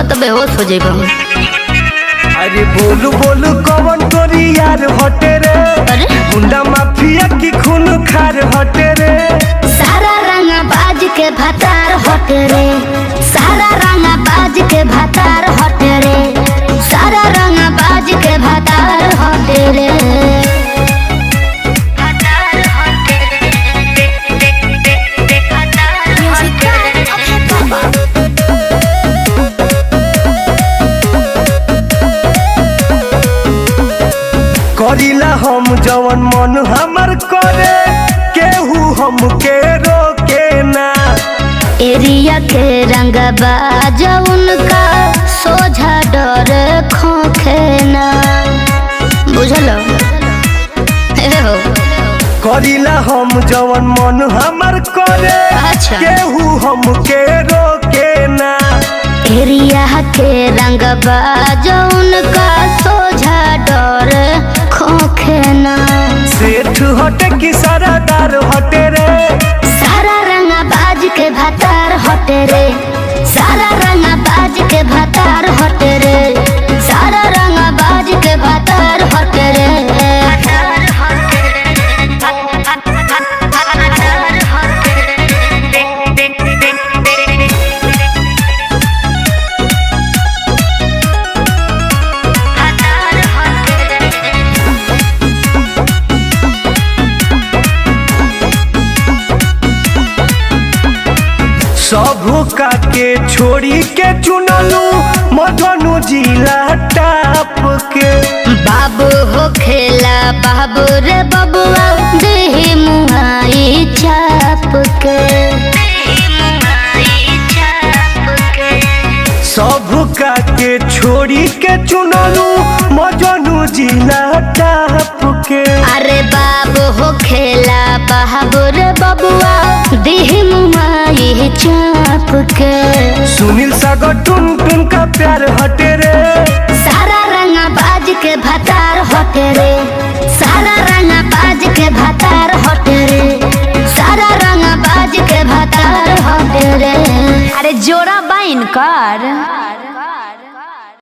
तो बेहोश हो जाएगा। अरे बोलू बोलू कौन तोरी यार हटे रे, गुंडा माफिया की खून खार हटे रे। सारा रंगा बाज के भतार हटे रे, सारा रंगा बाज के भतार हटे रे, सारा रंगा बाज के भतार हटे रे। करीला हम जवन मन हमर करे, केहू हमके रोके ना। एरिया के रंग बाज उनका सोझा डर खोखे ना, बुझलो हो। करीला हम जवन मन हमर करे, अच्छा। केहू हमके रोके ना। एरिया के रंग बाज उनका सोझा डर खोखे ना। सेठ हटे की सरदार हटे रे, सारा रंगा बाज के भतार हटे रे, सारा रंगा बाज के भतार हटे रे, सारा रंगा बाज के भतार हटे रे। सबू का के छोड़ी के चुनलू मधनु जिला टाप के। बाबू हो खेला बाबू रे बबुआ, देही मुहाई चाप के। सबू का के छोड़ी के चुनलू मधनु जिला टाप के। अरे बाबू हो खेला बाबू रे बबुआ, देही मुहाई चाप के। सुनील सागर टुन टुन का प्यार हटे रे, सारा रंगा बाज के भतार हटे रे, सारा रंगा बाज के भतार हटे रे, सारा रंगा बाज के भतार हटे रे। अरे जोड़ा बाइन कर।